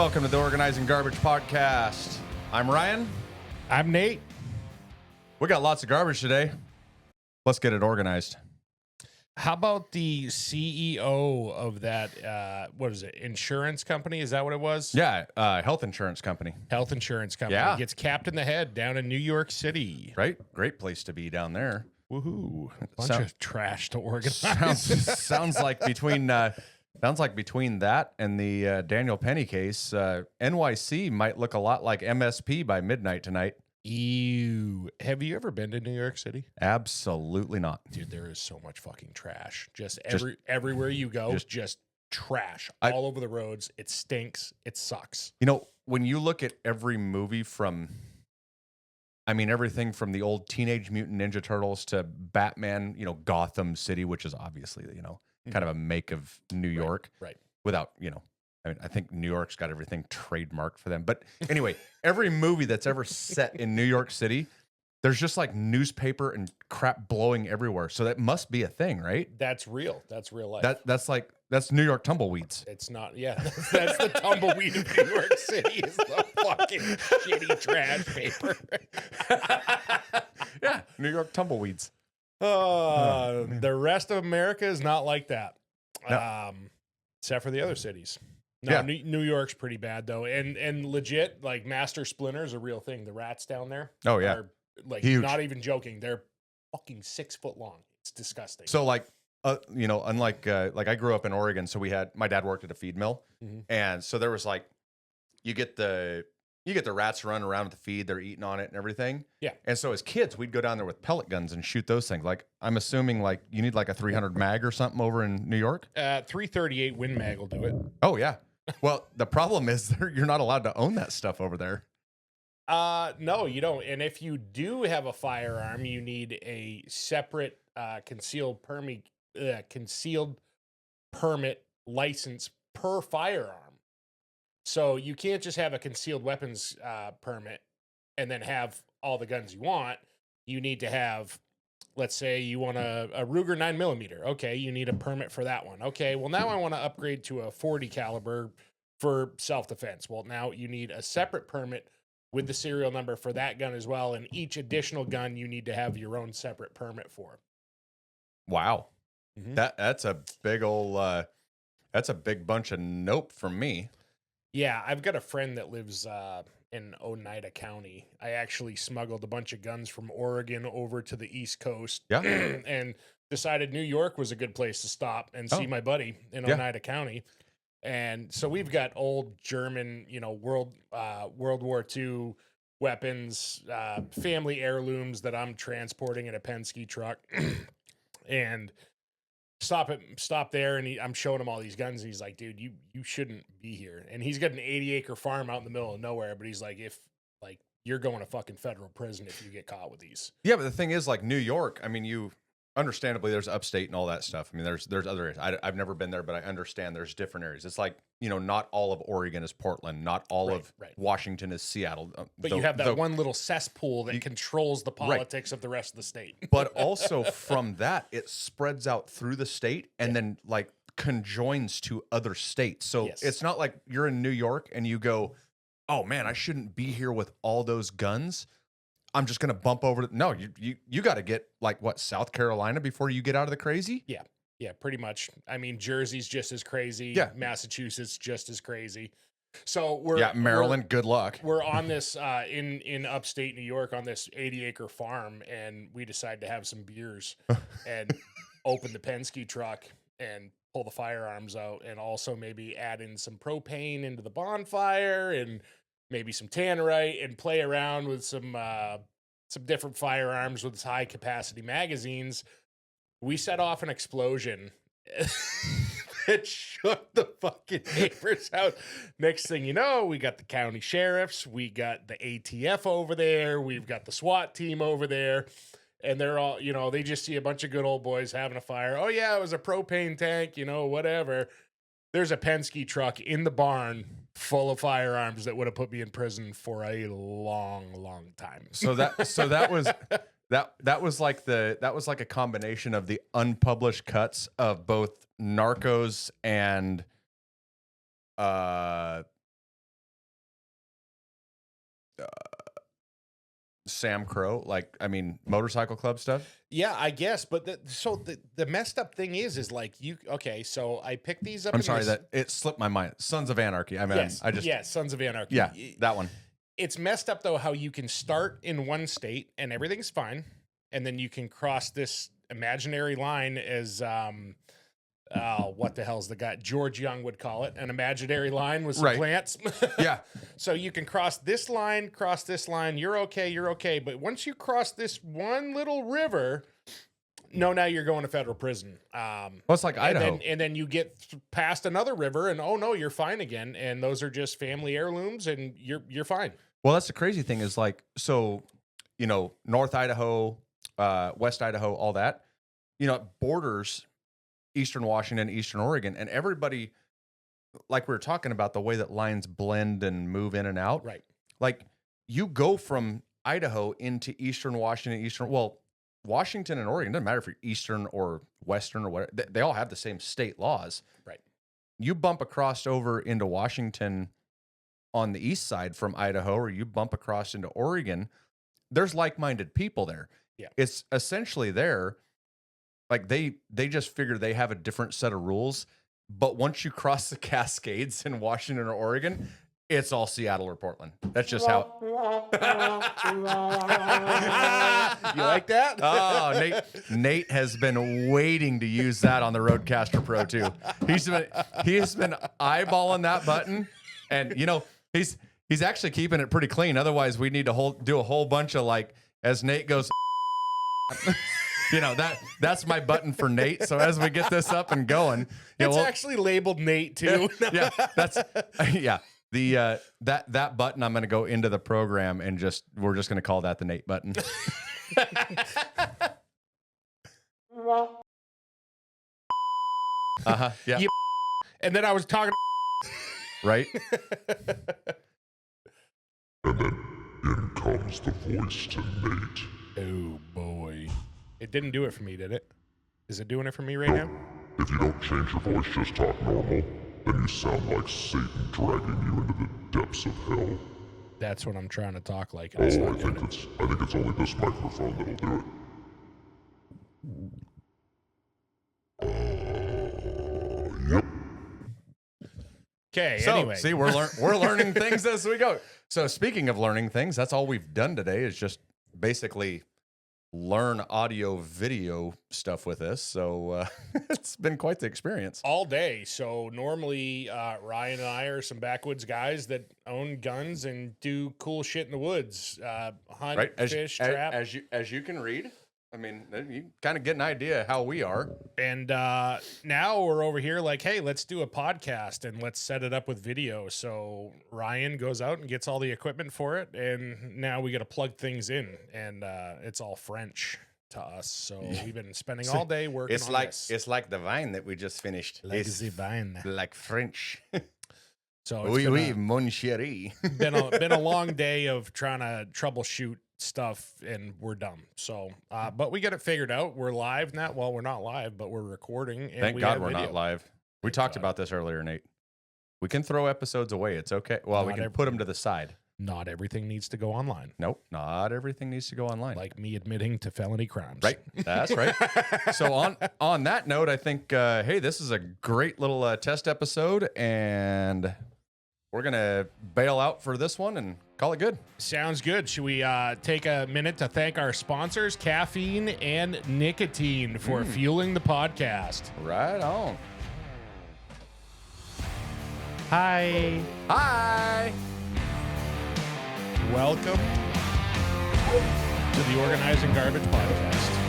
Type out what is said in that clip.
welcome to the Organizing Garbage Podcast. I'm Ryan. I'm Nate. We got lots of garbage today. Let's get it organized. How about the CEO of that, what is it, insurance company? Is that what it was? Yeah, health insurance company. Health insurance company. Yeah. Gets capped in the head down in New York City. Right? Great place to be down there. Woohoo. Bunch of trash to organize. Sounds like between that and the Daniel Penny case, NYC might look a lot like MSP by midnight tonight. Ew. Have you ever been to New York City? Absolutely not. Dude, there is so much fucking trash. Everywhere you go, just trash all over the roads. It stinks. It sucks. You know, when you look at every movie everything from the old Teenage Mutant Ninja Turtles to Batman, Gotham City, which is obviously, kind of a make of New York. Right. Without, I think New York's got everything trademarked for them. But anyway, every movie that's ever set in New York City, there's just like newspaper and crap blowing everywhere. So that must be a thing, right? That's real. That's real life. That's New York tumbleweeds. It's not. Yeah, that's the tumbleweed of New York City. Is the fucking shitty trash paper. Yeah, New York tumbleweeds. The rest of America is not like that, No. except for the other cities. No, Yeah. New York's pretty bad though, and legit, like master splinter is a real thing. The rats down there, Oh, yeah. are like Huge. not even joking. They're fucking 6 foot long. It's disgusting. So unlike I grew up in Oregon, so my dad worked at a feed mill, and so there was you get the rats running around with the feed, they're eating on it and everything. Yeah. And so as kids, we'd go down there with pellet guns and shoot those things. Like I'm assuming you need a 300 mag or something over in New York. 338 Win Mag will do it. Oh yeah. Well, the problem is you're not allowed to own that stuff over there. No, you don't. And if you do have a firearm, you need a separate concealed permit license per firearm. So you can't just have a concealed weapons permit and then have all the guns you want. You need to have, let's say you want a Ruger 9mm. Okay, you need a permit for that one. Okay, well now I want to upgrade to a 40 caliber for self-defense. Well, now you need a separate permit with the serial number for that gun as well. And each additional gun you need to have your own separate permit for. Wow. Mhm. That's a big old that's a big bunch of nope from me. Yeah, I've got a friend that lives in Oneida County. I actually smuggled a bunch of guns from Oregon over to the East Coast. Yeah. And decided New York was a good place to stop and see my buddy in Oneida County. And so we've got old German, World War II weapons, family heirlooms that I'm transporting in a Penske truck. And stop there, and I'm showing him all these guns, and he's like, dude, you shouldn't be here. And he's got an 80-acre farm out in the middle of nowhere, but he's like, you're going to fucking federal prison if you get caught with these. Yeah, but the thing is, New York, understandably, there's upstate and all that stuff. There's other areas. I've never been there, but I understand there's different areas. It's not all of Oregon is Portland. Not all of Washington is Seattle. But you have that one little cesspool that controls the politics of the rest of the state. But also from that, it spreads out through the state and then conjoins to other states. So it's not like you're in New York and you go, oh man, I shouldn't be here with all those guns. I'm just going to bump over. No, you got to get South Carolina before you get out of the crazy. Yeah. Yeah, pretty much. Jersey's just as crazy. Yeah. Massachusetts just as crazy. So Maryland, good luck. We're on this in upstate New York on this 80-acre farm, and we decide to have some beers and open the Penske truck and pull the firearms out, and also maybe add in some propane into the bonfire and maybe some tannerite, and play around with some different firearms with high capacity magazines. We set off an explosion that shook the fucking neighbors out. Next thing you know, we got the county sheriffs, we got the ATF over there, we've got the SWAT team over there, and they're all, they just see a bunch of good old boys having a fire. Oh yeah, it was a propane tank, whatever. There's a Penske truck in the barn full of firearms that would have put me in prison for a long, long time. So that was that was like a combination of the unpublished cuts of both Narcos and Sam Crow, like, I mean, motorcycle club stuff. Yeah, I guess. But the messed up thing is like so I picked these up. I'm sorry that it slipped my mind. Sons of Anarchy. I mean, Sons of Anarchy. Yeah, that one. It's messed up though how you can start in one state and everything's fine, and then you can cross this imaginary line as what the hell's the guy George Young would call it, an imaginary line with some plants. Yeah. So you can cross this line, you're okay. But once you cross this one little river, now you're going to federal prison. Well, it's like Idaho. And then you get past another river and oh no, you're fine again. And those are just family heirlooms and you're fine. Well, that's the crazy thing is like, so, North Idaho, West Idaho, all that, borders Eastern Washington, Eastern Oregon, and everybody, like we were talking about the way that lines blend and move in and out. Right. Like you go from Idaho into Eastern Washington, Washington and Oregon, doesn't matter if you're Eastern or Western or whatever, they all have the same state laws. Right. You bump across over into Washington on the east side from Idaho, or you bump across into Oregon, there's like-minded people there. Yeah. It's essentially there. Like they just figure they have a different set of rules, but once you cross the Cascades in Washington or Oregon, it's all Seattle or Portland. That's just how. You like that? Oh, Nate has been waiting to use that on the Roadcaster Pro too. He has been eyeballing that button, and he's actually keeping it pretty clean. Otherwise, we need to do a whole bunch of like as Nate goes. That's my button for Nate. So as we get this up and going, it's actually labeled Nate too. Yeah, that button I'm going to go into the program and we're just going to call that the Nate button. Yeah. And then I was talking. Right. And then in comes the voice to Nate. Oh boy. It didn't do it for me, did it? Is it doing it for me right now? If you don't change your voice, just talk normal, then you sound like Satan dragging you into the depths of hell. That's what I'm trying to talk like. I think it's only this microphone that'll do it. Yep. Okay, so, anyway. See, we're learning things as we go. So speaking of learning things, that's all we've done today is just basically learn audio video stuff with this. So it's been quite the experience. All day. So normally Ryan and I are some backwoods guys that own guns and do cool shit in the woods. Hunt, fish, trap. As you can read. I mean, you kind of get an idea how we are. And now we're over here like, hey, let's do a podcast and let's set it up with video. So Ryan goes out and gets all the equipment for it. And now we got to plug things in. And it's all French to us. So we've been spending all day working on this. It's like the vine that we just finished. Like the vine. Like French. So oui, mon chéri. been a long day of trying to troubleshoot stuff and we're dumb. So but we get it figured out. We're live now. Well, we're not live, but we're recording. And Thank God we're not live. We talked about this earlier, Nate. We can throw episodes away. It's okay. Well, we can put them to the side. Not everything needs to go online. Nope, not everything needs to go online. Like me admitting to felony crimes. Right. That's right. So on that note, I think hey, this is a great little test episode, and we're gonna bail out for this one and call it good. Sounds good. Should we take a minute to thank our sponsors, Caffeine and Nicotine, for fueling the podcast? Right on. Hi. Hi. Welcome to the Organizing Garbage Podcast.